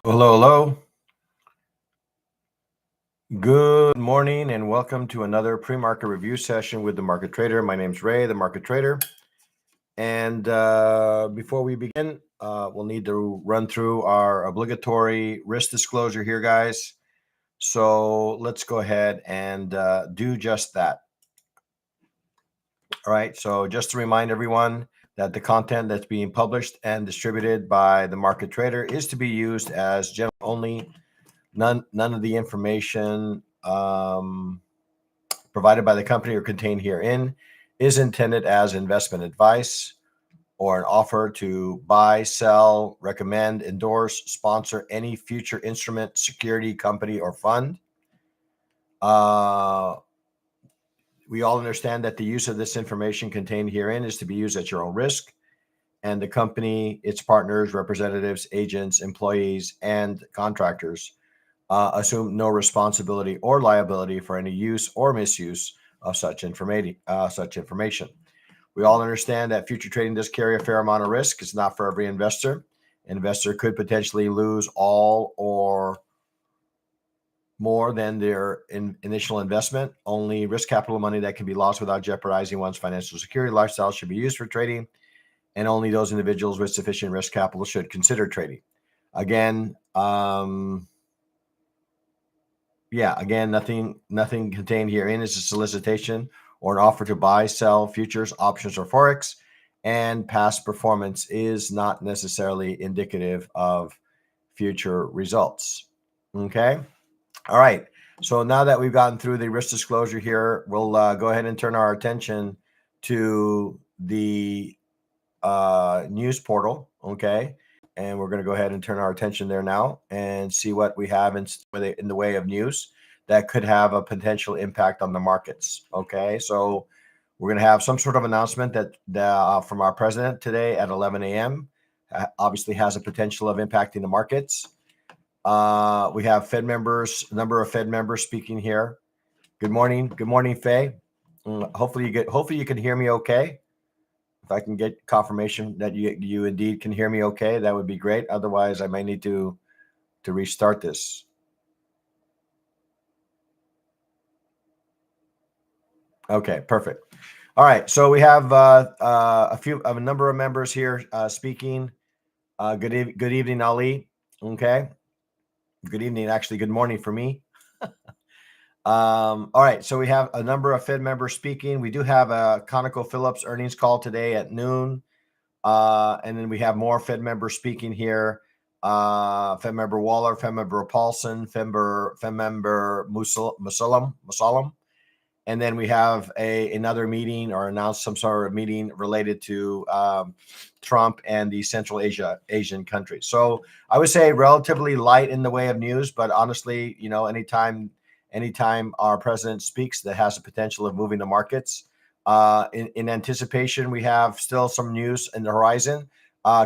Hello, hello. Good morning and welcome to another pre-market review session with the Market Trader. My name's Ray, the Market Trader. And before we begin, we'll need to run through our obligatory risk disclosure here, guys. So let's go ahead and do just that. All right. So just to remind everyone that the content that's being published and distributed by the Market Trader is to be used as general only. None of the information provided by the company or contained herein is intended as investment advice or an offer to buy, sell, recommend, endorse, sponsor any future instrument, security, company, or fund. We all understand that the use of this information contained herein is to be used at your own risk, and the company, its partners, representatives, agents, employees, and contractors assume no responsibility or liability for any use or misuse of such information. We all understand that future trading does carry a fair amount of risk. It's not for every investor. An investor could potentially lose all or more than their initial investment. Only risk capital money that can be lost without jeopardizing one's financial security lifestyle should be used for trading, and only those individuals with sufficient risk capital should consider trading. Again, nothing contained herein is a solicitation or an offer to buy, sell futures, options, or forex, and past performance is not necessarily indicative of future results. Okay. All right. So now that we've gotten through the risk disclosure here, we'll go ahead and turn our attention to the news portal. Okay. And we're going to go ahead and turn our attention there now and see what we have in the way of news that could have a potential impact on the markets. Okay. So we're going to have some sort of announcement that from our president today at 11 a.m. Obviously has a potential of impacting the markets. We have Fed members, a number of Fed members speaking here. Good morning, Faye. Hopefully you can hear me okay. If I can get confirmation that you indeed can hear me okay, that would be great. Otherwise, I may need to restart this. Okay, perfect. All right, so we have a number of members here speaking. Good evening, Ali. Okay. Good evening. Actually, good morning for me. All right, so we have a number of Fed members speaking. We do have a ConocoPhillips earnings call today at noon. And then we have more Fed members speaking here. Fed member Waller, Fed member Paulson, Fed member Musallam. And then we have another meeting or announced some sort of meeting related to Trump and the Central Asian countries. So I would say relatively light in the way of news, but honestly, anytime our president speaks, that has the potential of moving the markets. In anticipation, we have still some news in the horizon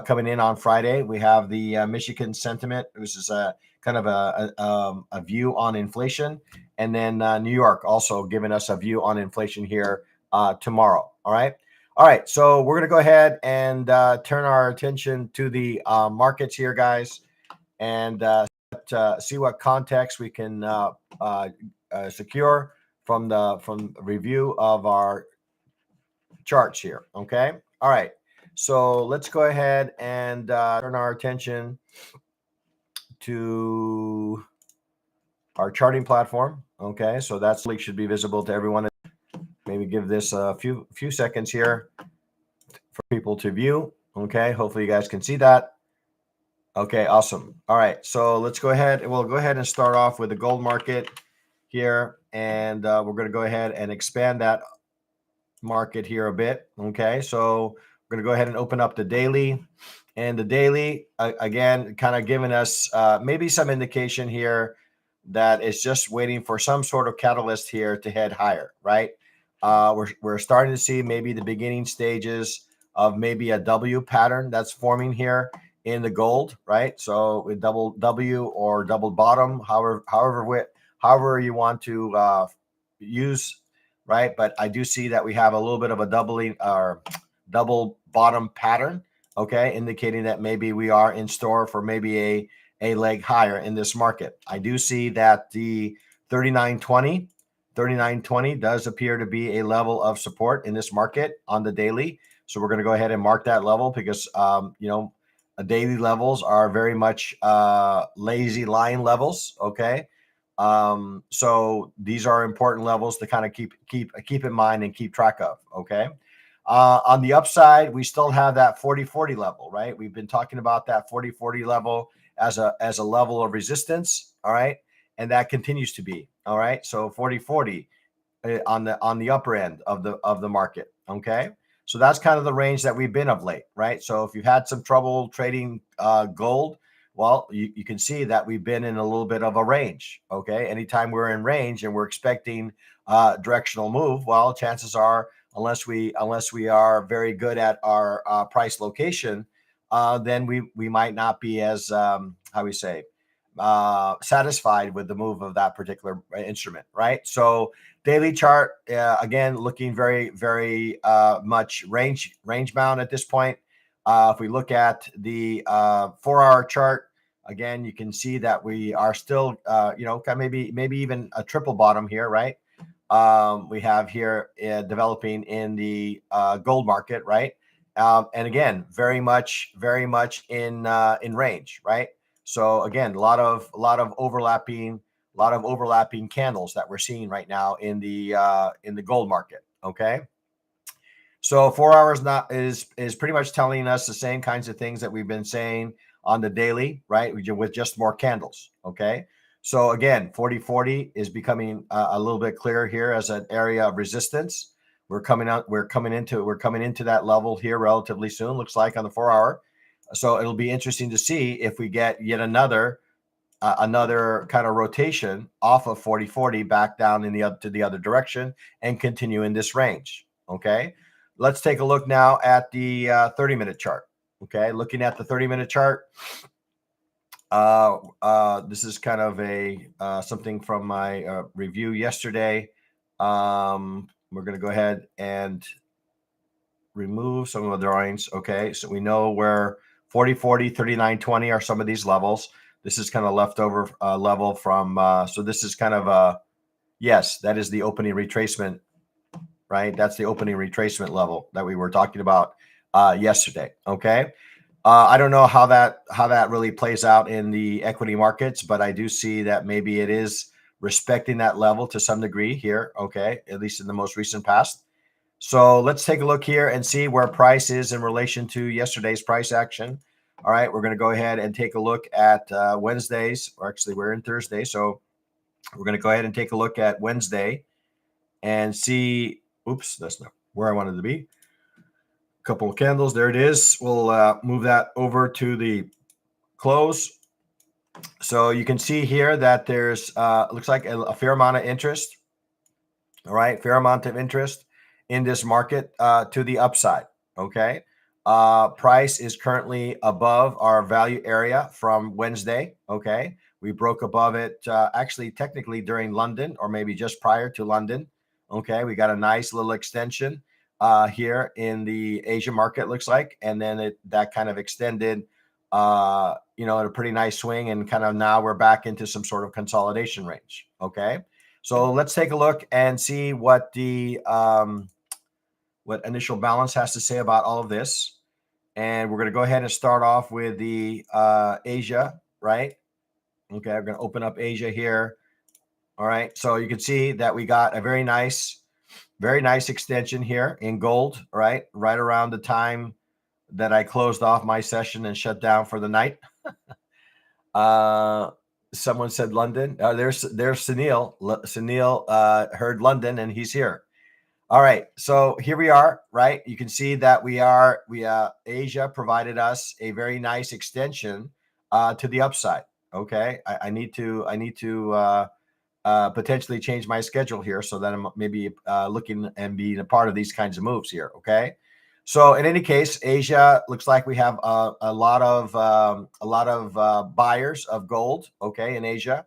coming in on Friday. We have the Michigan sentiment, which is a kind of a view on inflation, and then New York also giving us a view on inflation here tomorrow. All right. So we're going to go ahead and turn our attention to the markets here, guys, and see what context we can secure from review of our charts here. Okay. All right. So let's go ahead and turn our attention to our charting platform. Okay. So that's link should be visible to everyone. Maybe give this a few seconds here for people to view. Okay. Hopefully you guys can see that. Okay. Awesome. All right. So let's go ahead. We'll go ahead and start off with the gold market here. And we're going to go ahead and expand that market here a bit. Okay, so we're going to go ahead and open up the daily, and the daily again kind of giving us maybe some indication here that it's just waiting for some sort of catalyst here to head higher, right? We're starting to see maybe the beginning stages of maybe a W pattern that's forming here in the gold, right? So with double W or double bottom, however you want to use, right? But I do see that we have a little bit of a doubling or double bottom pattern, okay, indicating that maybe we are in store for maybe a leg higher in this market. I do see that the 39.20 does appear to be a level of support in this market on the daily. So we're going to go ahead and mark that level because, daily levels are very much lazy line levels. Okay. So these are important levels to kind of keep in mind and keep track of. Okay. On the upside, we still have that 40-40 level, right? We've been talking about that 40-40 level as a level of resistance. All right. And that continues to be. All right. So 40-40 on the upper end of the market. Okay. So that's kind of the range that we've been of late, right? So if you've had some trouble trading gold, well, you can see that we've been in a little bit of a range. Okay. Anytime we're in range and we're expecting directional move, well, chances are, unless we are very good at our price location, then we might not be as satisfied with the move of that particular instrument, right? So daily chart, again, looking very, very much range bound at this point. If we look at the 4-hour chart, again, you can see that we are still, maybe even a triple bottom here, right? We have here developing in the gold market, right? And again, very much in range, right? So again, a lot of overlapping candles that we're seeing right now in the gold market. Okay. So 4 hours is pretty much telling us the same kinds of things that we've been saying on the daily, right? With just more candles. Okay. So again, 40-40 is becoming a little bit clearer here as an area of resistance. We're coming into that level here relatively soon, looks like, on the 4 hour. So it'll be interesting to see if we get yet another kind of rotation off of 40-40 back down to the other direction and continue in this range. Okay. Let's take a look now at the 30-minute chart. Okay. Looking at the 30-minute chart. This is kind of something from my review yesterday. We're going to go ahead and remove some of the drawings. Okay. So we know where 40-40, 39.20 are some of these levels. This is kind of leftover level from, so this is kind of yes, that is the opening retracement, right? That's the opening retracement level that we were talking about yesterday. Okay. I don't know how that really plays out in the equity markets, but I do see that maybe it is respecting that level to some degree here. Okay. At least in the most recent past. So let's take a look here and see where price is in relation to yesterday's price action. All right, we're going to go ahead and take a look at Wednesdays, or actually we're in Thursday. So we're going to go ahead and take a look at Wednesday and see, oops, that's not where I wanted to be. A couple of candles, there it is. We'll move that over to the close. So you can see here that there's, looks like a fair amount of interest. All right, fair amount of interest in this market to the upside. Okay. Price is currently above our value area from Wednesday. Okay. We broke above it actually technically during London, or maybe just prior to London. Okay. We got a nice little extension here in the Asia market, looks like. And then that kind of extended, in a pretty nice swing. And kind of now we're back into some sort of consolidation range. Okay. So let's take a look and see what the what initial balance has to say about all of this. And we're going to go ahead and start off with the Asia, right? Okay, we're going to open up Asia here. All right, so you can see that we got a very nice extension here in gold, right around the time that I closed off my session and shut down for the night. Someone said London. There's Sunil. Sunil heard London, and he's here. All right, so here we are, right? You can see that Asia provided us a very nice extension to the upside. Okay, I need to potentially change my schedule here so that I'm maybe looking and being a part of these kinds of moves here. Okay, so in any case, Asia looks like we have a lot of buyers of gold. Okay, in Asia,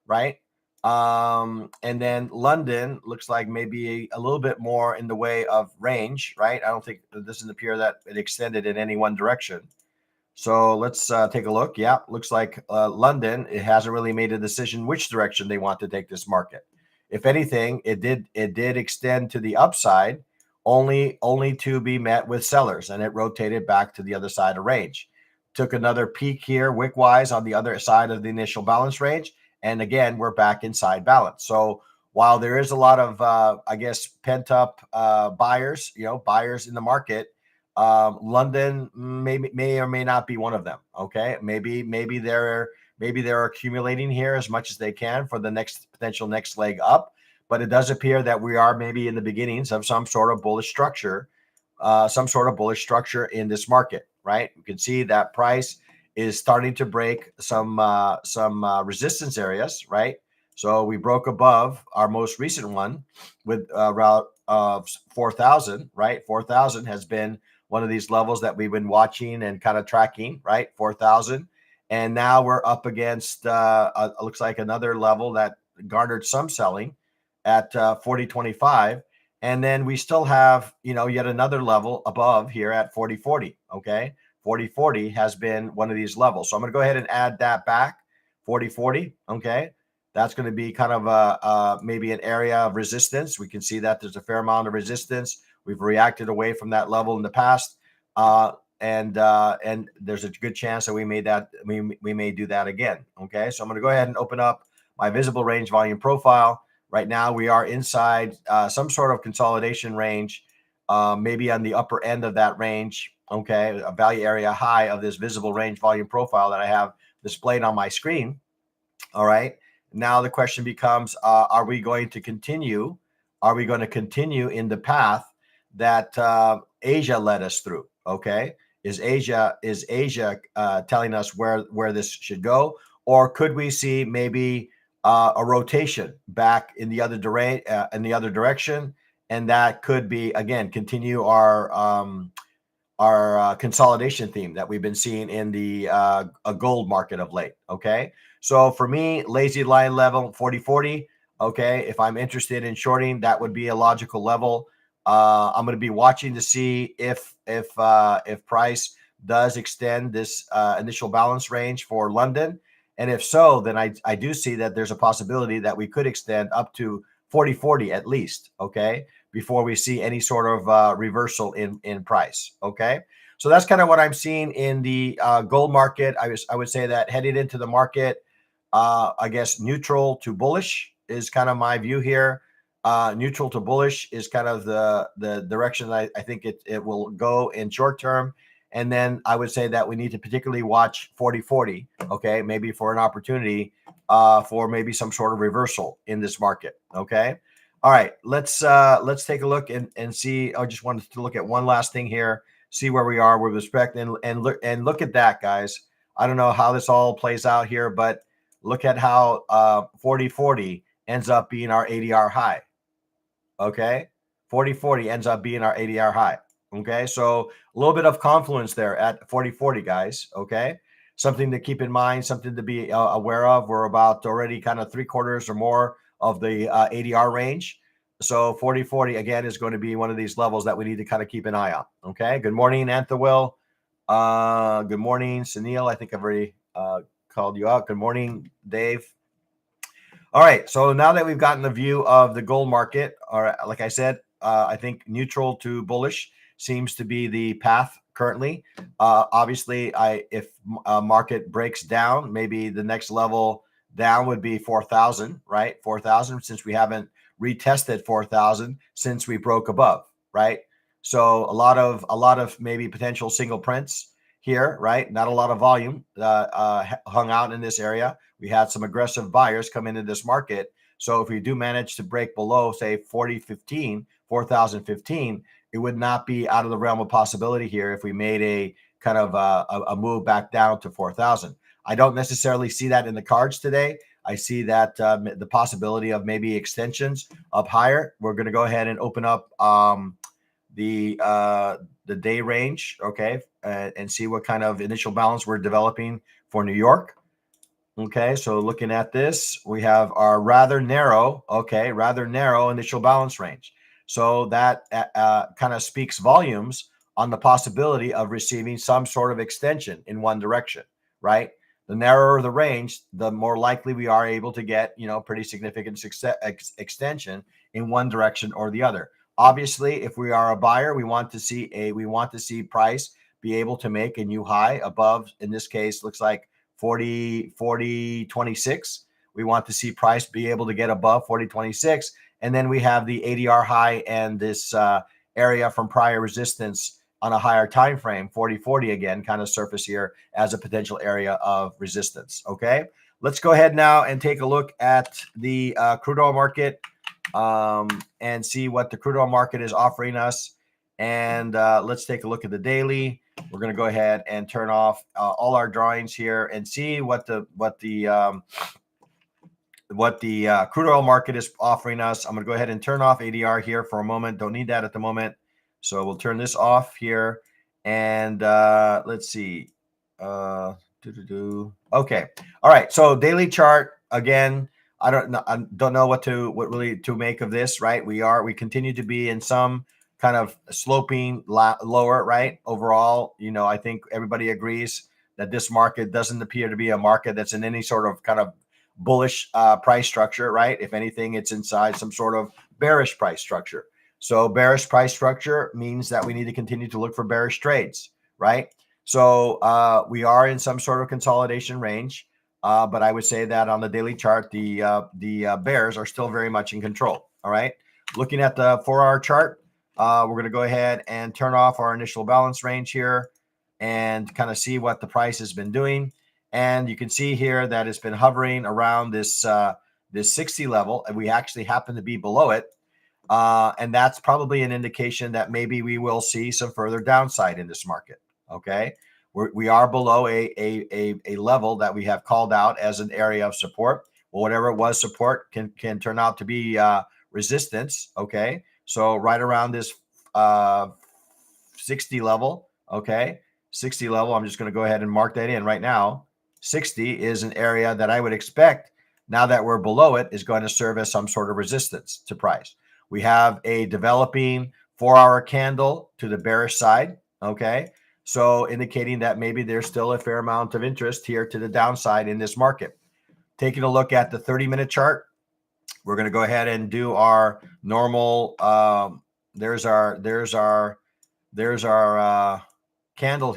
right? And then London looks like maybe a little bit more in the way of range, right? I don't think this doesn't appear that it extended in any one direction. So let's take a look. Yeah, looks like London, it hasn't really made a decision which direction they want to take this market. If anything, it did extend to the upside, only to be met with sellers, and it rotated back to the other side of range. Took another peek here, wick wise, on the other side of the initial balance range, and again we're back inside balance. So while there is a lot of I guess pent up buyers, buyers in the market, London may or may not be one of them. Okay, maybe they're accumulating here as much as they can for the next leg up. But it does appear that we are maybe in the beginnings of some sort of bullish structure, in this market. Right, you can see that price is starting to break some resistance areas. Right, so we broke above our most recent one with around 4,000. Right, 4,000 has been one of these levels that we've been watching and kind of tracking, right? 4,000. And now we're up against, looks like another level that garnered some selling at 40.25. And then we still have, yet another level above here at 40.40. Okay. 40.40 has been one of these levels. So I'm going to go ahead and add that back. 40.40. Okay. That's going to be kind of maybe an area of resistance. We can see that there's a fair amount of resistance. We've reacted away from that level in the past, and there's a good chance that we may do that again. Okay, so I'm going to go ahead and open up my visible range volume profile. Right now, we are inside some sort of consolidation range, maybe on the upper end of that range. Okay, a value area high of this visible range volume profile that I have displayed on my screen. All right. Now the question becomes: are we going to continue? Are we going to continue in the path that Asia led us through? Okay, is Asia telling us where this should go, or could we see maybe a rotation back in the other direction, and that could be again continue our consolidation theme that we've been seeing in the a gold market of late. Okay, so for me, lazy line level 40.40. Okay, if I'm interested in shorting, that would be a logical level. I'm going to be watching to see if price does extend this initial balance range for London, and if so, then I do see that there's a possibility that we could extend up to 40.40 at least. Okay, before we see any sort of reversal in price. Okay, so that's kind of what I'm seeing in the gold market. I would say that headed into the market, I guess neutral to bullish is kind of my view here. Neutral to bullish is kind of the direction I think it will go in short term. And then I would say that we need to particularly watch 40.40, okay, maybe for an opportunity for maybe some sort of reversal in this market. Okay. All right, let's take a look and see. I just wanted to look at one last thing here, see where we are with respect and look at that, guys. I don't know how this all plays out here, but look at how 40.40 ends up being our ADR high. Okay, 40.40 ends up being our ADR high. Okay, so a little bit of confluence there at 40.40, guys. Okay, something to keep in mind, something to be aware of. We're about already kind of 3/4 or more of the ADR range. So 40.40 again is going to be one of these levels that we need to kind of keep an eye on. Okay, good morning, Anthawil. Good morning, Sunil. I think I've already called you out. Good morning, Dave. All right, so now that we've gotten a view of the gold market, all right, like I said, I think neutral to bullish seems to be the path currently. Obviously, if market breaks down, maybe the next level down would be 4,000, right? 4,000, since we haven't retested 4,000 since we broke above, right? So a lot of maybe potential single prints here, right? Not a lot of volume hung out in this area. We had some aggressive buyers come into this market. So if we do manage to break below, say 4,015, it would not be out of the realm of possibility here if we made a kind of a move back down to 4,000. I don't necessarily see that in the cards today. I see that the possibility of maybe extensions up higher. We're going to go ahead and open up the day range, okay, and see what kind of initial balance we're developing for New York. Okay, so looking at this, we have our rather narrow initial balance range. So that kind of speaks volumes on the possibility of receiving some sort of extension in one direction, right? The narrower the range, the more likely we are able to get, pretty significant extension in one direction or the other. Obviously, if we are a buyer, we want to see price be able to make a new high above, in this case, looks like 40.26. We want to see price be able to get above 40.26. And then we have the ADR high and this area from prior resistance on a higher time frame, 40.40 again, kind of surface here as a potential area of resistance. Okay, let's go ahead now and take a look at the crude oil market and see what the crude oil market is offering us. And let's take a look at the daily. We're going to go ahead and turn off all our drawings here and see what the crude oil market is offering us. I'm going to go ahead and turn off ADR here for a moment. Don't need that at the moment. So we'll turn this off here, and let's see. Okay. All right. So daily chart again. I don't know what really to make of this. Right. We continue to be in some kind of sloping lower. Right. Overall, I think everybody agrees that this market doesn't appear to be a market that's in any sort of kind of bullish price structure. Right. If anything, it's inside some sort of bearish price structure. So bearish price structure means that we need to continue to look for bearish trades, right? So we are in some sort of consolidation range, but I would say that on the daily chart, the bears are still very much in control. All right. Looking at the 4-hour chart, we're going to go ahead and turn off our initial balance range here and kind of see what the price has been doing. And you can see here that it's been hovering around this 60 level, and we actually happen to be below it. And that's probably an indication that maybe we will see some further downside in this market. Okay, we are below a level that we have called out as an area of support. Well, whatever it was, support can turn out to be resistance. Okay, so right around this 60 level. Okay, 60 level. I'm just going to go ahead and mark that in right now. 60 is an area that I would expect, now that we're below it, is going to serve as some sort of resistance to price. We have a developing 4-hour candle to the bearish side, okay? So indicating that maybe there's still a fair amount of interest here to the downside in this market. Taking a look at the 30-minute chart, we're going to go ahead and do our normal, there's our candle,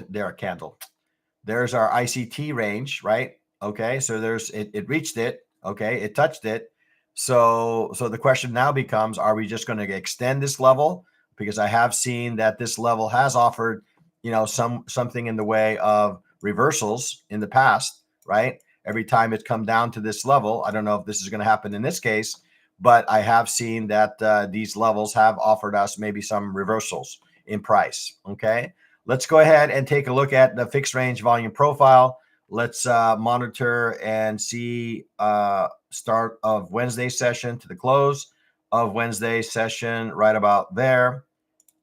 there's our ICT range, right? Okay, so it reached it, okay, it touched it. So the question now becomes, are we just going to extend this level? Because I have seen that this level has offered, something in the way of reversals in the past, right? Every time it's come down to this level, I don't know if this is going to happen in this case, but I have seen that these levels have offered us maybe some reversals in price. Okay, let's go ahead and take a look at the fixed range volume profile. Let's monitor and see start of Wednesday session to the close of Wednesday session right about there.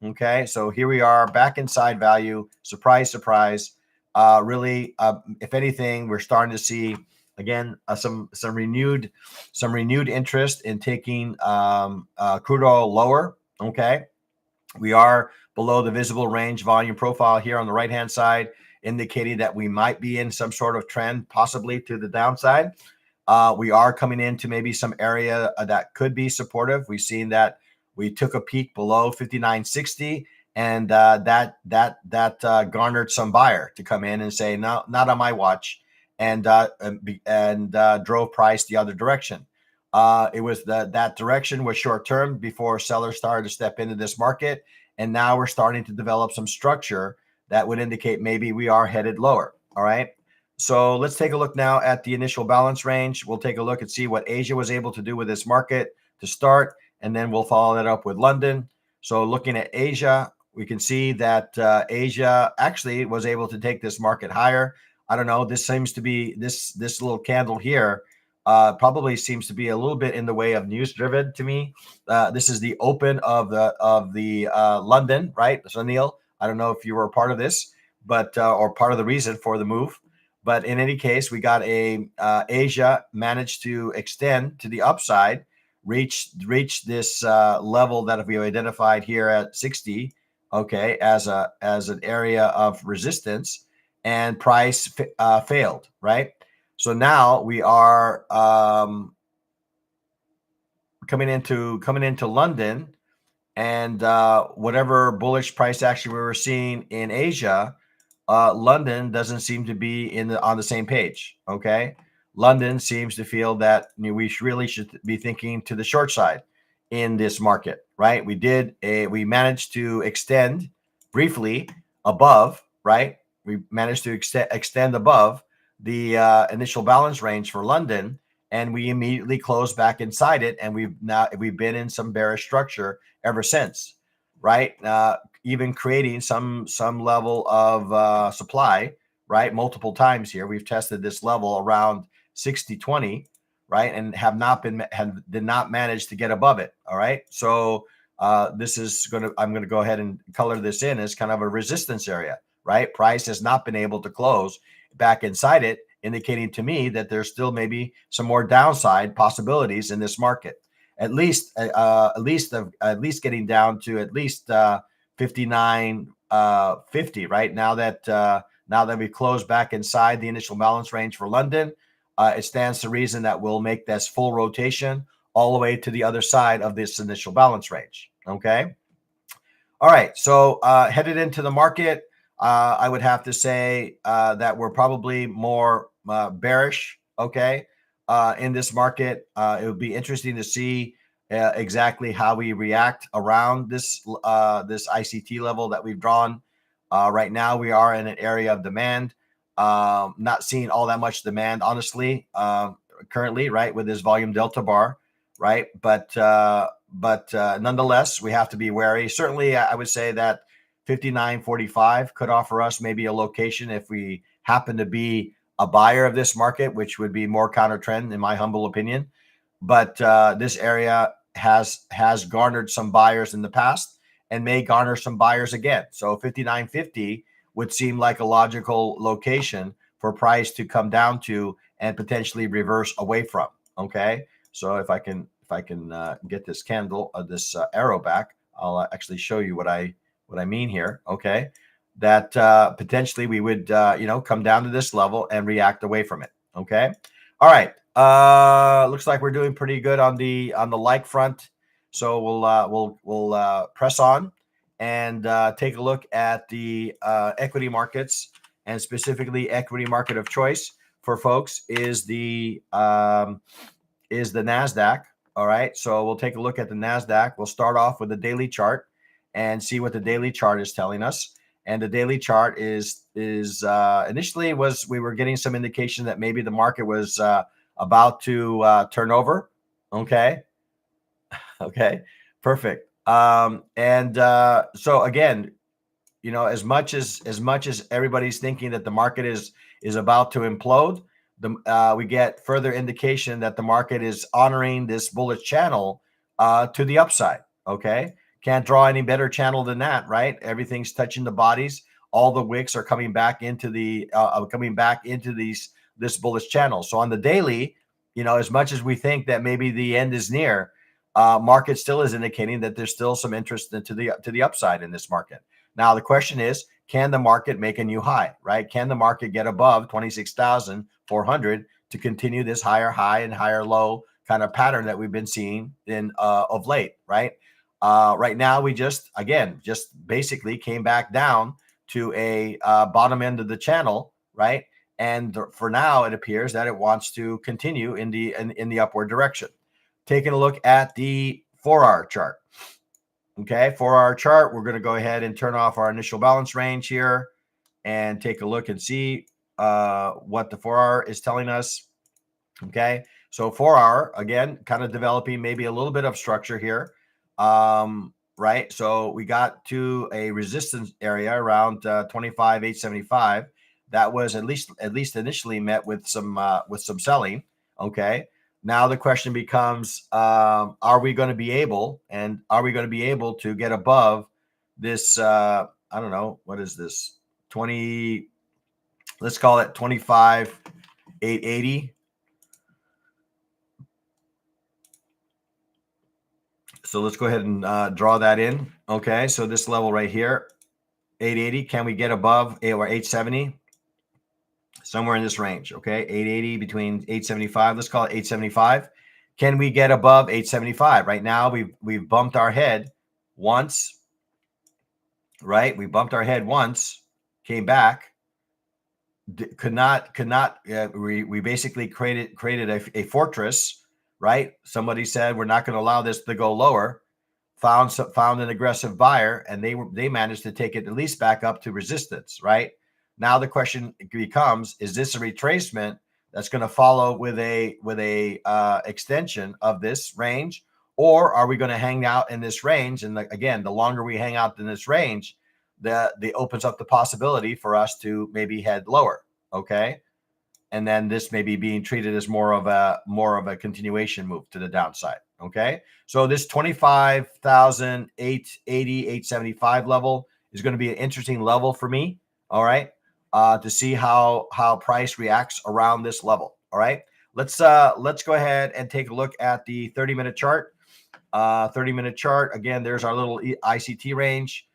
Okay, so here we are back inside value. Surprise, surprise. Really, if anything, we're starting to see again some renewed interest in taking crude oil lower. Okay, we are below the visible range volume profile here on the right hand side, indicating that we might be in some sort of trend, possibly to the downside. We are coming into maybe some area that could be supportive. We've seen that we took a peak below 59.60, and that garnered some buyer to come in and say, no, not on my watch, and drove price the other direction. It was that direction was short term before sellers started to step into this market, and now we're starting to develop some structure that would indicate maybe we are headed lower. All right. So let's take a look now at the initial balance range. We'll take a look and see what Asia was able to do with this market to start, and then we'll follow that up with London. So looking at Asia, we can see that Asia actually was able to take this market higher. I don't know. This seems to be this little candle here probably seems to be a little bit in the way of news driven to me. This is the open of the London, right? So Neil, I don't know if you were a part of this, but or part of the reason for the move. But in any case, we got Asia managed to extend to the upside, reach this level that we identified here at 60, okay, as an area of resistance, and price failed, right? So now we are coming into London, and whatever bullish price action we were seeing in Asia, London doesn't seem to be on the same page. Okay, London seems to feel that we really should be thinking to the short side in this market, right? We managed to extend briefly above, right? We managed to extend above the initial balance range for London, and we immediately closed back inside it, and we've been in some bearish structure ever since, right? Even creating some level of supply, right? Multiple times here, we've tested this level around 60.20, right, and did not manage to get above it. All right, so this is I'm gonna go ahead and color this in as kind of a resistance area, right? Price has not been able to close back inside it, indicating to me that there's still maybe some more downside possibilities in this market. At least getting down to at least 59.50, right? Now that we closed back inside the initial balance range for London, it stands to reason that we'll make this full rotation all the way to the other side of this initial balance range. Okay. All right. So headed into the market, I would have to say that we're probably more bearish. Okay. In this market, it would be interesting to see exactly how we react around this ICT level that we've drawn. Right now, we are in an area of demand. Not seeing all that much demand, honestly, currently, right, with this volume delta bar, right? But nonetheless, we have to be wary. Certainly, I would say that 59.45 could offer us maybe a location if we happen to be a buyer of this market, which would be more counter trend, in my humble opinion. But this area has garnered some buyers in the past and may garner some buyers again. So 59.50 would seem like a logical location for price to come down to and potentially reverse away from. Okay, so if I can get this candle, this arrow back, I'll actually show you what I mean here. Okay, that potentially we would come down to this level and react away from it. Okay, all right. Looks like we're doing pretty good on the like front, so we'll press on and take a look at the equity markets, and specifically equity market of choice for folks is the NASDAQ. All right, so we'll take a look at the NASDAQ. We'll start off with the daily chart and see what the daily chart is telling us. And the daily chart is initially we were getting some indication that maybe the market was about to turn over. Okay. Okay. Perfect. So again, as much as everybody's thinking that the market is about to implode, we get further indication that the market is honoring this bullish channel to the upside. Okay. Can't draw any better channel than that, right? Everything's touching the bodies. All the wicks are coming back into this bullish channel. So on the daily, as much as we think that maybe the end is near, market still is indicating that there's still some interest to the upside in this market. Now the question is, can the market make a new high, right? Can the market get above 26,400 to continue this higher high and higher low kind of pattern that we've been seeing in of late, right? Right now, we just basically came back down to a bottom end of the channel, right? And for now, it appears that it wants to continue in the upward direction. Taking a look at the 4-hour chart. Okay, 4-hour chart, we're going to go ahead and turn off our initial balance range here and take a look and see what the 4-hour is telling us. Okay, so 4-hour, again, kind of developing maybe a little bit of structure here. Right, so we got to a resistance area around 25,875. That was at least initially met with some selling. Okay, now the question becomes, are we going to be able to get above this? I don't know, what is this? 20. Let's call it 25,880. So let's go ahead and draw that in. Okay, so this level right here, 880, can we get above or 870? Somewhere in this range, okay? 880 between 875, let's call it 875. Can we get above 875? Right now, we've bumped our head once, right? We bumped our head once, came back, could not. We basically created a fortress, right? Somebody said we're not going to allow this to go lower. Found an aggressive buyer, and they managed to take it at least back up to resistance, right? Now the question becomes: is this a retracement that's going to follow with a extension of this range, or are we going to hang out in this range? And again, the longer we hang out in this range, the opens up the possibility for us to maybe head lower. Okay, and then this may be being treated as more of a continuation move to the downside. Okay, so this 25,880, 875 level is going to be an interesting level for me. All right, to see how price reacts around this level. All right, let's go ahead and take a look at the 30-minute chart. 30-minute chart, again, there's our little ICT range.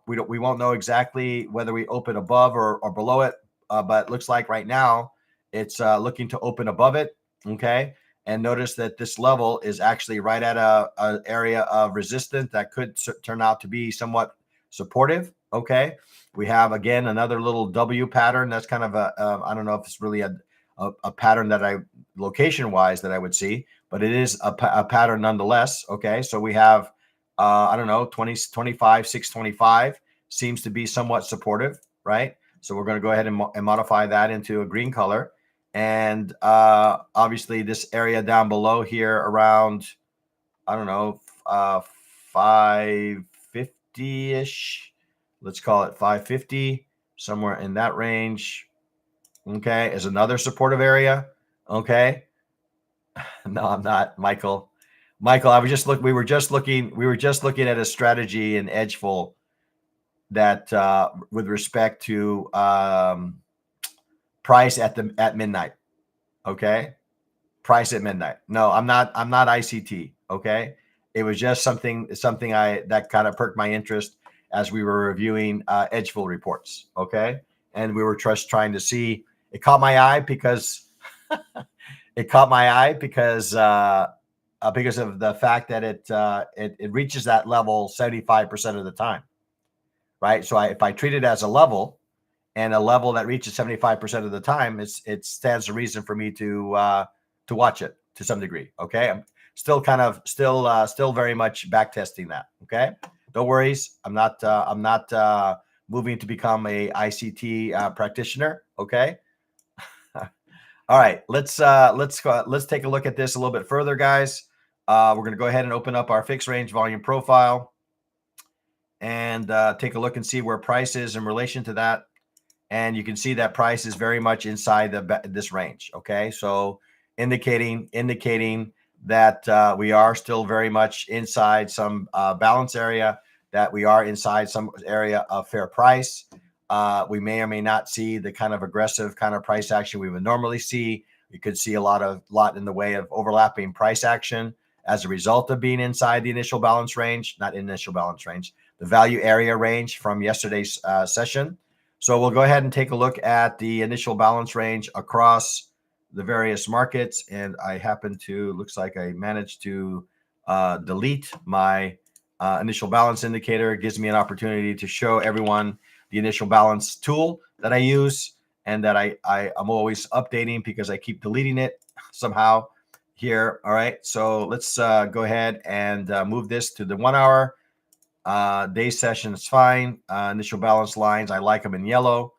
We won't know exactly whether we open above or below it, but it looks like right now it's looking to open above it. Okay, and notice that this level is actually right at a area of resistance that could turn out to be somewhat supportive. Okay, we have again another little W pattern. That's kind of I don't know if it's really a pattern that location wise that I would see, but it is a pattern nonetheless. Okay, so we have I don't know, 25, 625 seems to be somewhat supportive, right? So we're going to go ahead and modify that into a green color. And obviously this area down below here around, I don't know, 550-ish. Let's call it 550, somewhere in that range. Okay, is another supportive area. Okay. No, I'm not, Michael. Michael, we were just looking at a strategy in Edgeful that with respect to price at midnight. Okay. Price at midnight. No, I'm not ICT. Okay. It was just something that kind of perked my interest as we were reviewing Edgeful reports. Okay. And we were just trying to see, it caught my eye because because of the fact that it reaches that level 75% of the time, right? So if I treat it as a level, and a level that reaches 75% of the time, it stands to reason for me to watch it to some degree. Okay, I'm still very much back testing that. Okay, don't worry, I'm not moving to become a ICT practitioner. Okay. All right, let's take a look at this a little bit further, guys. We're going to go ahead and open up our fixed range volume profile and take a look and see where price is in relation to that. And you can see that price is very much inside this range. Okay, so indicating that we are still very much inside some balance area, that we are inside some area of fair price. We may or may not see the kind of aggressive kind of price action we would normally see. You could see a lot in the way of overlapping price action as a result of being inside the initial balance range, not initial balance range, the value area range from yesterday's session. So we'll go ahead and take a look at the initial balance range across the various markets. And I looks like I managed to delete my initial balance indicator. It gives me an opportunity to show everyone the initial balance tool that I use and that I'm always updating because I keep deleting it somehow here. All right, so let's go ahead and move this to the 1 hour. Day session is fine. Initial balance lines, I like them in yellow,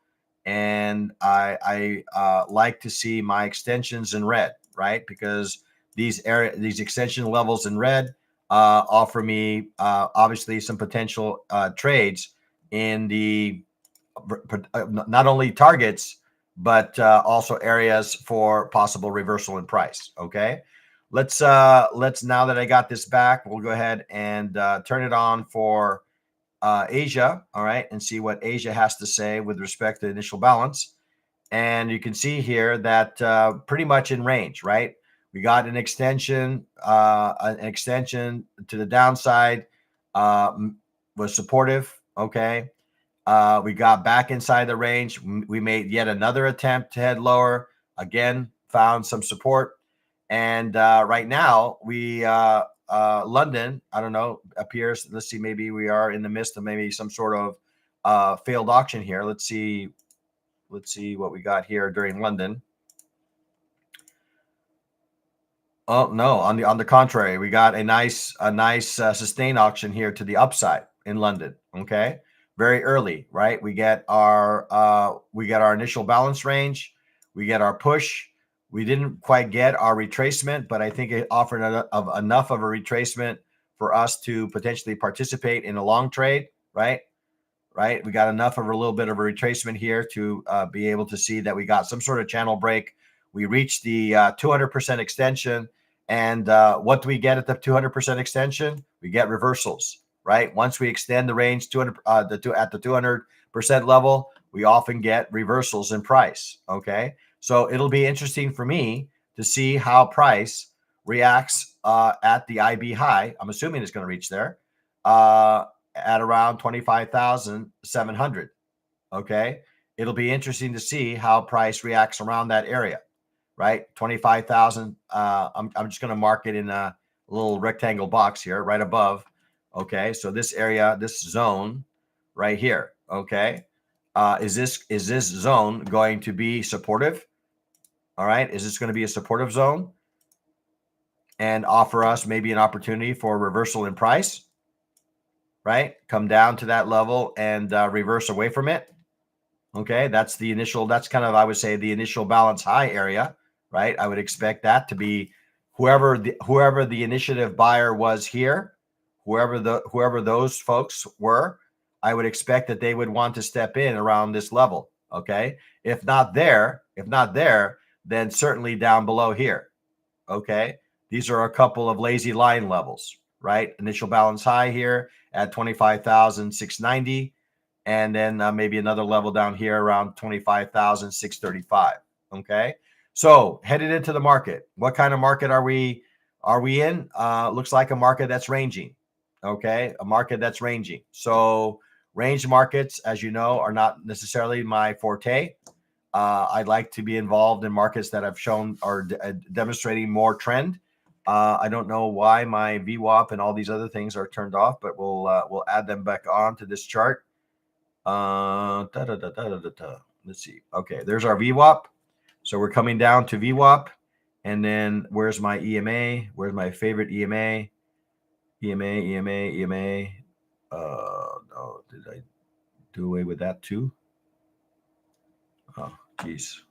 and I like to see my extensions in red, right? Because these extension levels in red offer me obviously some potential trades in the not only targets but also areas for possible reversal in price. Okay, let's now that I got this back, we'll go ahead and turn it on for Asia. All right, and see what Asia has to say with respect to initial balance. And you can see here that pretty much in range, right? We got an extension to the downside, was supportive. Okay. We got back inside the range. We made yet another attempt to head lower. Again, found some support. And right now, London, I don't know, appears, let's see, maybe we are in the midst of maybe some sort of failed auction here. Let's see what we got here during London. Oh no, on the contrary, we got a nice sustained auction here to the upside in London. Okay, very early, right? We get our initial balance range, we get our push. We didn't quite get our retracement, but I think it offered enough of a retracement for us to potentially participate in a long trade, right? Right. We got enough of a little bit of a retracement here to be able to see that we got some sort of channel break. We reached the 200% extension. And what do we get at the 200% extension? We get reversals, right? Once we extend the range 200 at the 200% level, we often get reversals in price. Okay, so it'll be interesting for me to see how price reacts at the IB high. I'm assuming it's going to reach there at around 25,700. Okay, it'll be interesting to see how price reacts around that area. Right, 25,000. I'm just going to mark it in a little rectangle box here, right above. Okay, so this area, this zone, right here. Okay, is this zone going to be supportive? All right, is this going to be a supportive zone and offer us maybe an opportunity for reversal in price? Right, come down to that level and reverse away from it. Okay, that's the initial. That's kind of, I would say, the initial balance high area. Right, I would expect that to be whoever the initiative buyer was here, whoever those folks were. I would expect that they would want to step in around this level. Okay, if not there, then certainly down below here. Okay, these are a couple of lazy line levels. Right, initial balance high here at 25,690, and then maybe another level down here around 25,635. Okay. So headed into the market, what kind of market are we in? Looks like a market that's ranging. Okay, a market that's ranging. So range markets, as you know, are not necessarily my forte. I'd like to be involved in markets that have shown or demonstrating more trend. I don't know why my VWAP and all these other things are turned off, but we'll add them back on to this chart. Let's see. Okay, there's our VWAP. So we're coming down to VWAP, and then where's my EMA? Where's my favorite EMA? EMA. No, did I do away with that too? Oh, geez.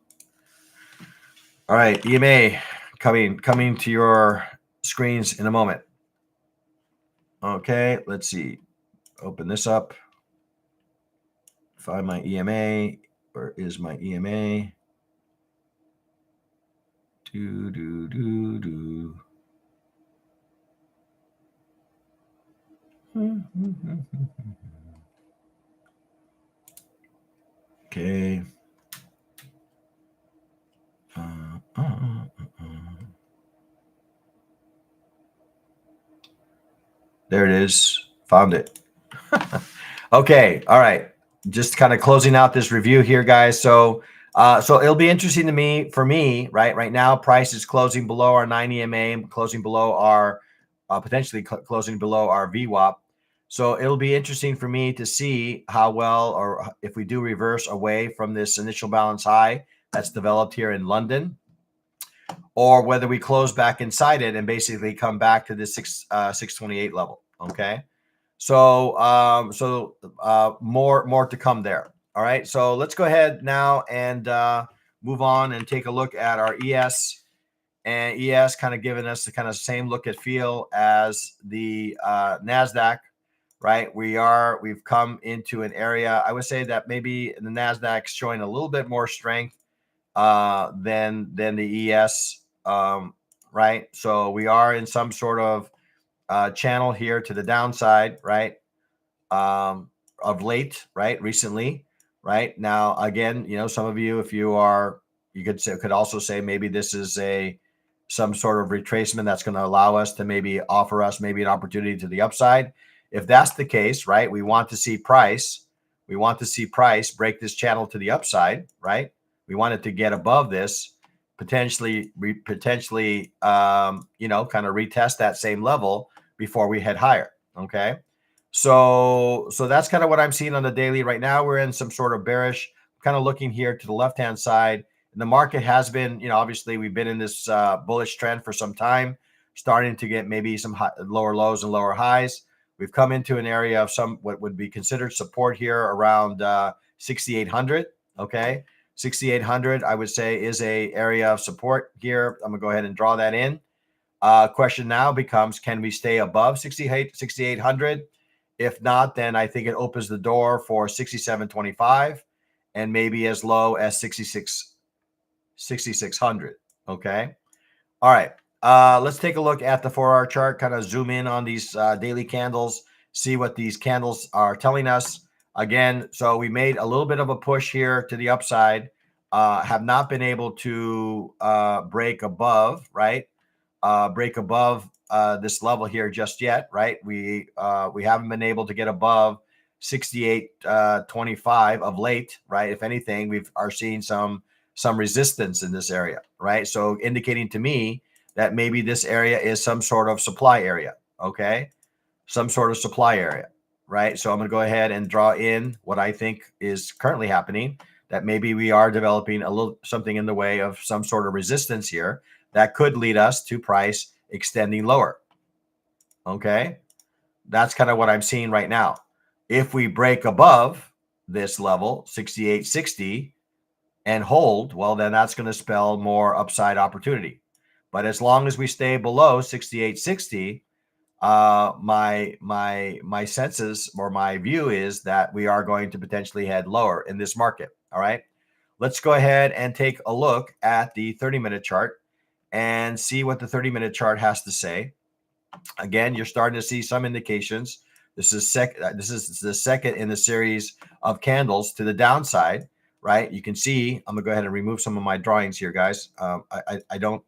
All right, EMA coming to your screens in a moment. Okay, let's see. Open this up. Find my EMA. Where is my EMA? Okay. There it is. Found it. Okay. All right. Just kind of closing out this review here, guys. So it'll be interesting to me, right now, price is closing below our 9 EMA, closing below our potentially closing below our VWAP. So it'll be interesting for me to see how well, or if we do reverse away from this initial balance high that's developed here in London, or whether we close back inside it and basically come back to this 628 level. Okay. So more to come there. All right. So let's go ahead now and move on and take a look at our ES. And ES kind of giving us the kind of same look and feel as the NASDAQ, right? We've come into an area, I would say that maybe the NASDAQ's showing a little bit more strength than the ES, right? So we are in some sort of channel here to the downside, right? Of late, right? Recently, right? Now, again, some of you, if you are, you could also say maybe this is a some sort of retracement that's going to allow us to maybe offer us maybe an opportunity to the upside. If that's the case, right, we want to see price break this channel to the upside, right? We want it to get above this, potentially, kind of retest that same level before we head higher. Okay. So that's kind of what I'm seeing on the daily right now. We're in some sort of bearish, kind of looking here to the left-hand side. And the market has been, obviously we've been in this bullish trend for some time, starting to get maybe some lower lows and lower highs. We've come into an area of what would be considered support here around 6,800. Okay. 6,800, I would say, is a area of support here. I'm gonna go ahead and draw that in. Question now becomes, can we stay above 6,800? If not, then I think it opens the door for 67.25 and maybe as low as 6,600. Okay. All right. Let's take a look at the 4-hour chart, kind of zoom in on these daily candles, see what these candles are telling us. Again, so we made a little bit of a push here to the upside, have not been able to break above, right? Break above this level here just yet, right? We haven't been able to get above 68.25 of late, right? If anything, we are seeing some resistance in this area, right? So indicating to me that maybe this area is some sort of supply area, okay? Some sort of supply area, right? So I'm going to go ahead and draw in what I think is currently happening, that maybe we are developing a little something in the way of some sort of resistance here that could lead us to price extending lower. Okay. That's kind of what I'm seeing right now. If we break above this level, 68.60, and hold, well, then that's going to spell more upside opportunity. But as long as we stay below 68.60, my senses or my view is that we are going to potentially head lower in this market. All right. Let's go ahead and take a look at the 30-minute chart and see what the 30-minute chart has to say. Again, you're starting to see some indications. This is the second in the series of candles to the downside, right? You can see, I'm gonna go ahead and remove some of my drawings here, guys. I don't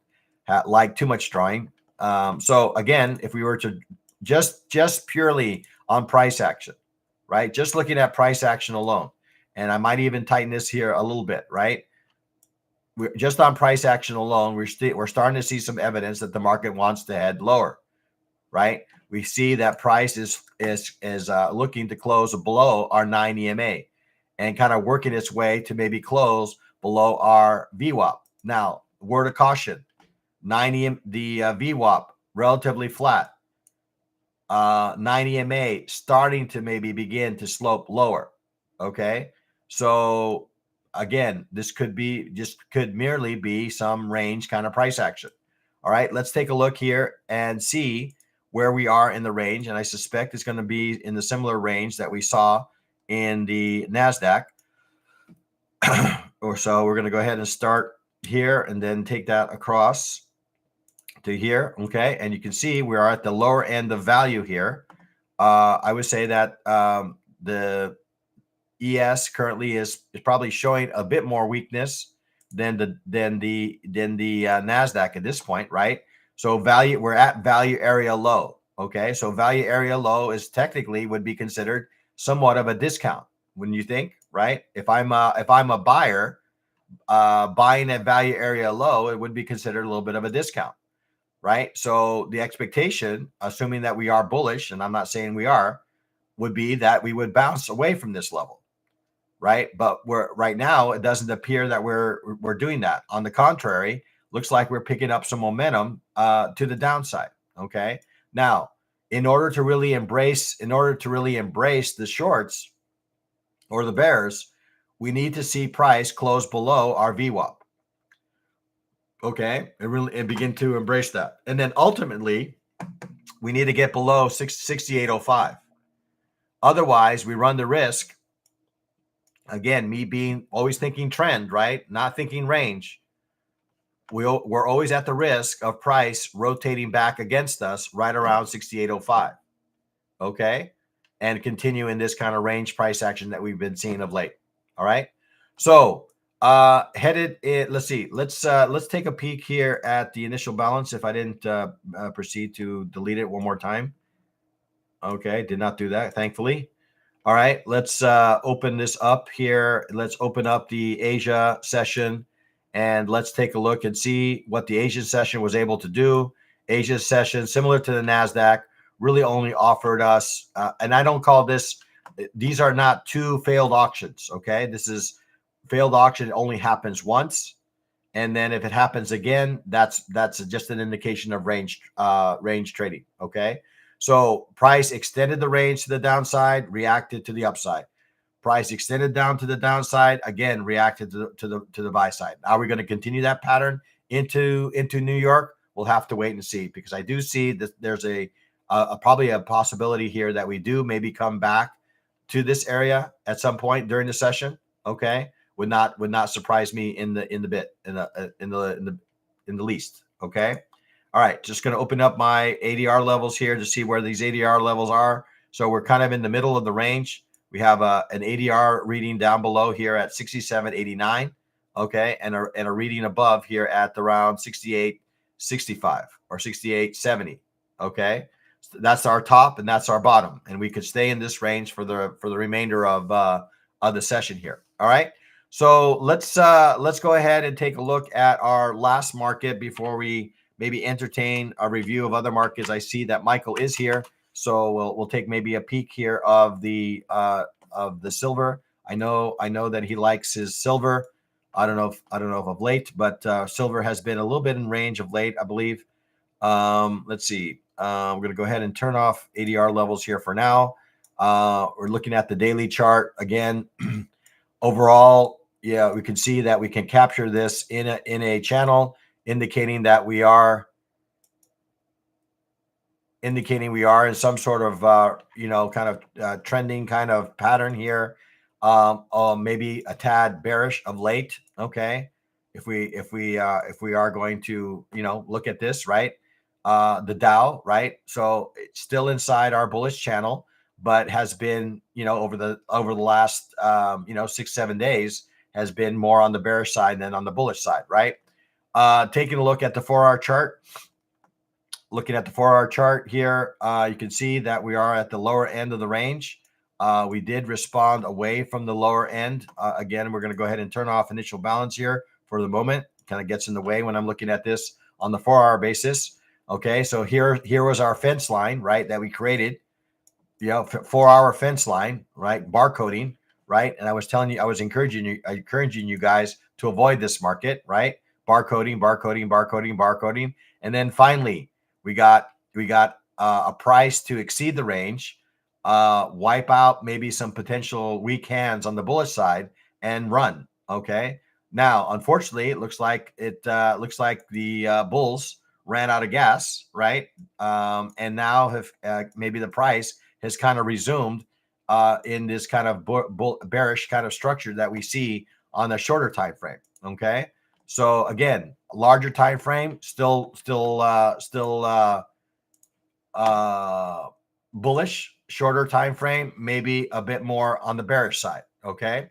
like too much drawing. So again, if we were to just purely on price action, right? Just looking at price action alone, and I might even tighten this here a little bit, right? We're just on price action alone, we're starting to see some evidence that the market wants to head lower, right? We see that price is looking to close below our 9 EMA and kind of working its way to maybe close below our VWAP. Now, word of caution, the VWAP relatively flat. 9 EMA starting to maybe begin to slope lower. Okay, so again, this could merely be some range kind of price action. All right, let's take a look here and see where we are in the range, and I suspect it's going to be in the similar range that we saw in the NASDAQ. Or so we're going to go ahead and start here and then take that across to here. Okay, and you can see we are at the lower end of value here. I would say that the ES currently is probably showing a bit more weakness than the NASDAQ at this point, right? So we're at value area low. Okay, so value area low is technically would be considered somewhat of a discount, wouldn't you think? Right? If I'm a buyer buying at value area low, it would be considered a little bit of a discount, right? So the expectation, assuming that we are bullish, and I'm not saying we are, would be that we would bounce away from this level, right? But right now, it doesn't appear that we're doing that. On the contrary, looks like we're picking up some momentum to the downside. Okay. Now, in order to really embrace the shorts or the bears, we need to see price close below our VWAP. Okay, and begin to embrace that. And then ultimately, we need to get below 68.05. Otherwise, we run the risk, again, me being always thinking trend, right? Not thinking range. We're always at the risk of price rotating back against us right around 68.05. Okay, and continue in this kind of range price action that we've been seeing of late. All right. So Headed it. Let's see. Let's take a peek here at the initial balance. If I didn't proceed to delete it one more time. Okay, did not do that, thankfully. All right, let's open this up here. Let's open up the Asia session and let's take a look and see what the Asian session was able to do. Asia session, similar to the NASDAQ, really only offered us, and I don't call this, these are not two failed auctions, okay? This is failed auction only happens once. And then if it happens again, that's just an indication of range trading, okay? So price extended the range to the downside, reacted to the upside. Price extended down to the downside, again reacted to the buy side. Are we going to continue that pattern into New York? We'll have to wait and see, because I do see that there's a probably a possibility here that we do maybe come back to this area at some point during the session. Okay, would not surprise me in the least. Okay. All right, just going to open up my ADR levels here to see where these ADR levels are. So we're kind of in the middle of the range. We have an ADR reading down below here at 67.89, okay, and a reading above here at around 68.65 or 68.70, okay. So that's our top and that's our bottom, and we could stay in this range for the remainder of the session here. All right. So let's go ahead and take a look at our last market before we maybe entertain a review of other markets. I see that Michael is here, so we'll take maybe a peek here of the silver. I know that he likes his silver. I don't know if of late, but silver has been a little bit in range of late, I believe. Let's see. We're going to go ahead and turn off ADR levels here for now. We're looking at the daily chart again. Overall, yeah, we can see that we can capture this in a channel, indicating that we are in some sort of kind of trending kind of pattern here. Maybe a tad bearish of late. Okay, if we are going to look at this, right, the Dow, right, so it's still inside our bullish channel, but has been over the last 6-7 days has been more on the bearish side than on the bullish side, right? Taking a look at the 4-hour chart. Looking at the 4-hour chart here, you can see that we are at the lower end of the range. We did respond away from the lower end. Again, we're going to go ahead and turn off initial balance here for the moment. Kind of gets in the way when I'm looking at this on the 4-hour basis. Okay, so here was our fence line, right, that we created. 4-hour fence line, right, barcoding, right? And I was telling you, I was encouraging you guys to avoid this market, right? Barcoding. And then finally, we got a price to exceed the range, wipe out maybe some potential weak hands on the bullish side and run. Okay. Now, unfortunately, it looks like the bulls ran out of gas, right? And now have maybe the price has kind of resumed in this kind of bearish kind of structure that we see on a shorter time frame. Okay, so again, a larger time frame, still bullish. Shorter time frame, maybe a bit more on the bearish side. Okay,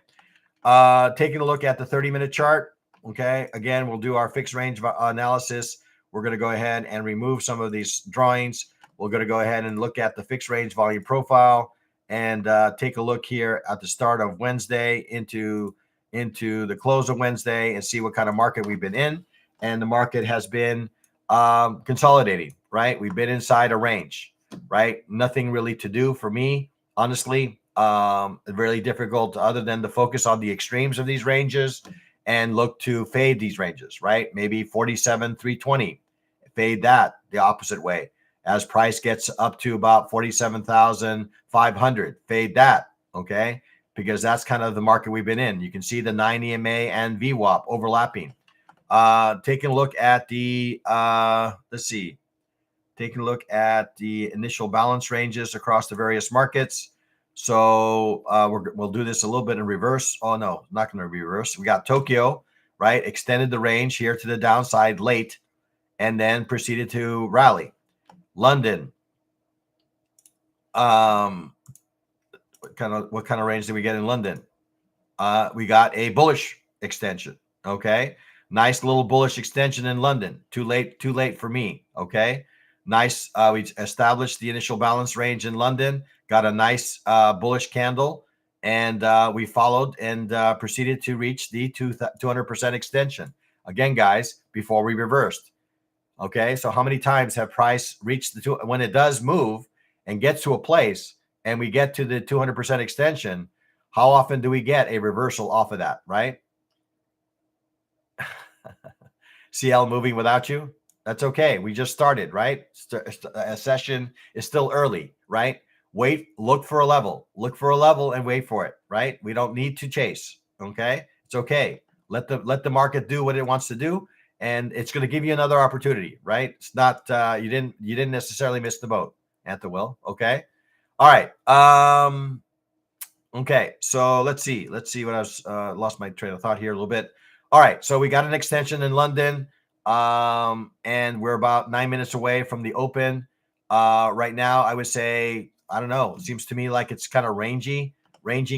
taking a look at the 30-minute chart. Okay, again, we'll do our fixed range analysis. We're going to go ahead and remove some of these drawings. We're going to go ahead and look at the fixed range volume profile and take a look here at the start of Wednesday into the close of Wednesday and see what kind of market we've been in. And the market has been consolidating, right? We've been inside a range, right? Nothing really to do for me, honestly. Really difficult other than to focus on the extremes of these ranges and look to fade these ranges, right? Maybe 47,320, fade that the opposite way. As price gets up to about 47,500, fade that, okay? Because that's kind of the market we've been in. You can see the 9 EMA and VWAP overlapping. Taking a look at the, taking a look at the initial balance ranges across the various markets. So we'll do this a little bit in reverse. Oh, no, not going to be reverse. We got Tokyo, right? Extended the range here to the downside late and then proceeded to rally. London, what kind of range did we get in London? We got a bullish extension. Okay. Nice little bullish extension in London. Too late for me. Okay. Nice. We established the initial balance range in London, got a nice bullish candle, and we followed and proceeded to reach the 200% extension. Again, guys, before we reversed. Okay. So how many times have price reached the when it does move and gets to a place and we get to the 200% extension? How often do we get a reversal off of that, right? CL moving without you? That's okay. We just started, right? A session is still early, right? Wait, look for a level and wait for it, right? We don't need to chase. Okay. It's okay. Let the market do what it wants to do. And it's going to give you another opportunity, right? It's not, you didn't necessarily miss the boat, Will. Okay. All right. Okay. So let's see what I was, lost my train of thought here a little bit. All right. So we got an extension in London. And we're about 9 minutes away from the open. Right now, I would say, I don't know. It seems to me like it's kind of ranging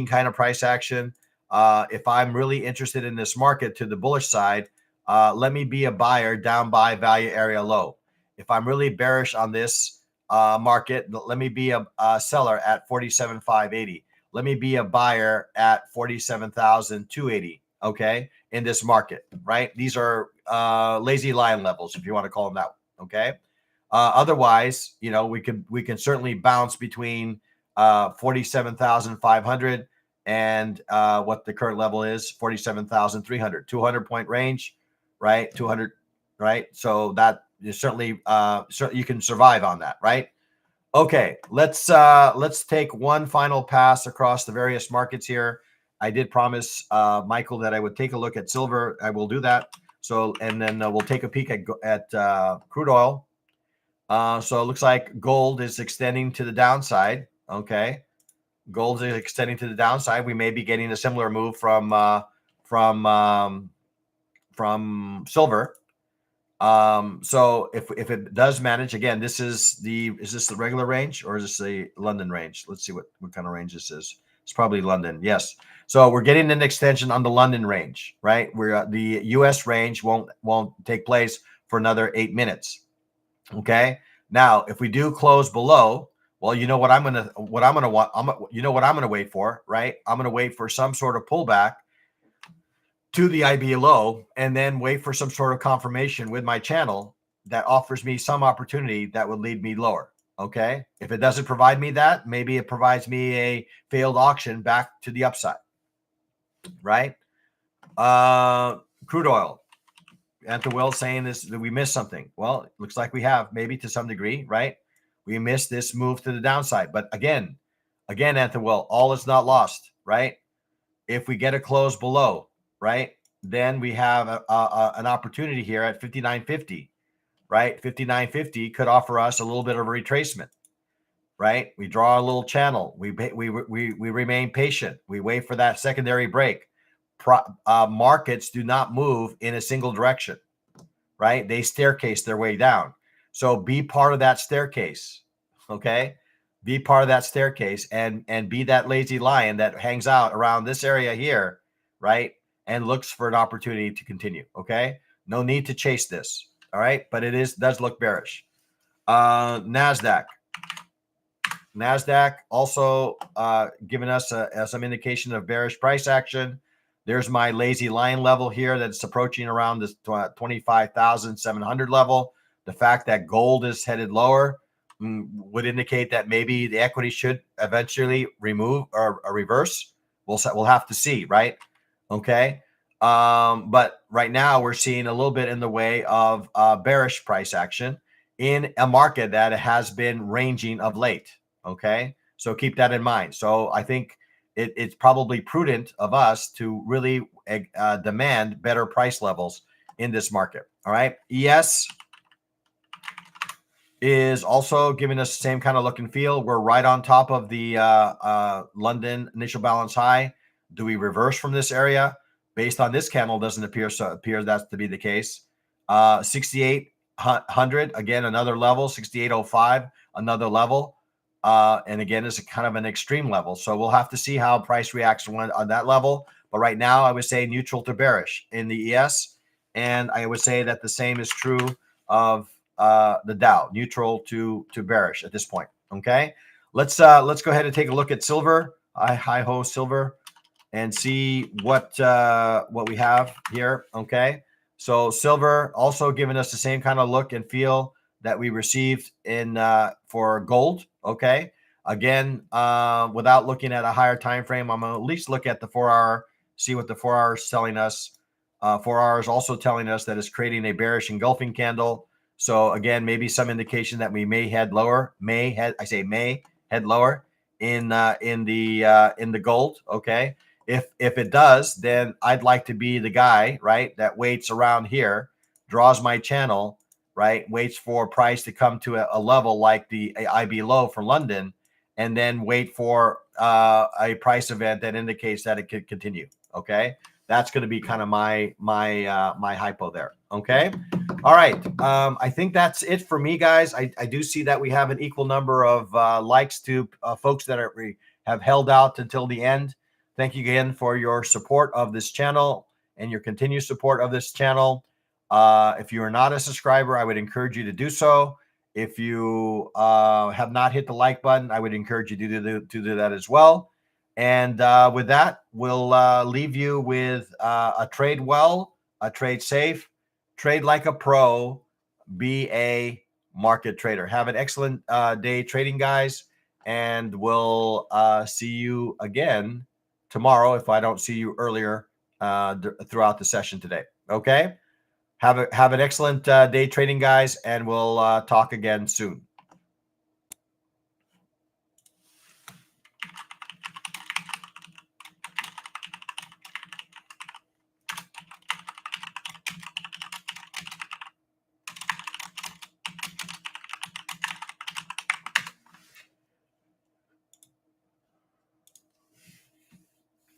kind of price action. If I'm really interested in this market to the bullish side, let me be a buyer down by value area low. If I'm really bearish on this market, let me be a seller at 47,580. Let me be a buyer at 47,280. Okay, in this market, right? These are lazy lion levels, if you want to call them that. Okay. Otherwise, we can certainly bounce between 47,500 and what the current level is, 47,300, 200-point range, right? 200, right? So that is certainly you can survive on that, right? Okay, let's take one final pass across the various markets here. I did promise Michael that I would take a look at silver. I will do that. So, and then we'll take a peek at crude oil. So it looks like gold is extending to the downside. Okay, gold is extending to the downside. We may be getting a similar move from silver. So if it does manage, again, is this the regular range or is this the London range? Let's see what kind of range this is. It's probably London. Yes. So we're getting an extension on the London range, right? Where the US range won't take place for another 8 minutes. Okay. Now, if we do close below, well, you know what I'm gonna wait for, right? I'm gonna wait for some sort of pullback to the IB low and then wait for some sort of confirmation with my channel that offers me some opportunity that would lead me lower. Okay. If it doesn't provide me that, maybe it provides me a failed auction back to the upside, right? Crude oil. Will saying this, that we missed something. Well, it looks like we have, maybe to some degree, right? We missed this move to the downside. But again, Will, all is not lost, right? If we get a close below, right, then we have an opportunity here at 59.50, right? 59.50 could offer us a little bit of a retracement, right? We draw a little channel. We remain patient. We wait for that secondary break. Markets do not move in a single direction, right? They staircase their way down. So be part of that staircase, okay? Be part of that staircase and be that lazy lion that hangs out around this area here, right? And looks for an opportunity to continue, okay? No need to chase this, all right? But it does look bearish. NASDAQ also giving us some indication of bearish price action. There's my lazy lion level here that's approaching around this 25,700 level. The fact that gold is headed lower would indicate that maybe the equity should eventually remove or reverse. We'll have to see, right? Okay. But right now we're seeing a little bit in the way of bearish price action in a market that has been ranging of late. Okay. So keep that in mind. So I think it's probably prudent of us to really demand better price levels in this market. All right. ES is also giving us the same kind of look and feel. We're right on top of the London initial balance high. Do we reverse from this area? Based on this candle, doesn't appear that's to be the case. 6,800, again, another level. 6,805, another level. And again, it's kind of an extreme level. So we'll have to see how price reacts on that level. But right now, I would say neutral to bearish in the ES. And I would say that the same is true of the Dow, neutral to bearish at this point. Okay, let's go ahead and take a look at silver. Hi ho silver, and see what we have here. Okay, so silver also giving us the same kind of look and feel that we received in for gold. Okay, again, without looking at a higher time frame, I'm gonna at least look at the 4-hour, see what the 4-hour is telling us. 4 hours also telling us that it's creating a bearish engulfing candle. So again, maybe some indication that we may head lower. May head lower in the gold. Okay, if it does, then I'd like to be the guy, right, that waits around here, draws my channel, right, waits for price to come to a level like the IB low for London, and then wait for a price event that indicates that it could continue. Okay, that's going to be kind of my hypo there. Okay, all right. I think that's it for me, guys. I do see that we have an equal number of likes to folks that have held out until the end. Thank you again for your support of this channel and your continued support of this channel. If you are not a subscriber, I would encourage you to do so. If you have not hit the like button, I would encourage you to do that as well. And with that, we'll leave you with a trade well, a trade safe, trade like a pro, be a market trader. Have an excellent day trading, guys. And we'll see you again tomorrow if I don't see you earlier throughout the session today. Okay? Have an excellent day trading, guys, and we'll talk again soon.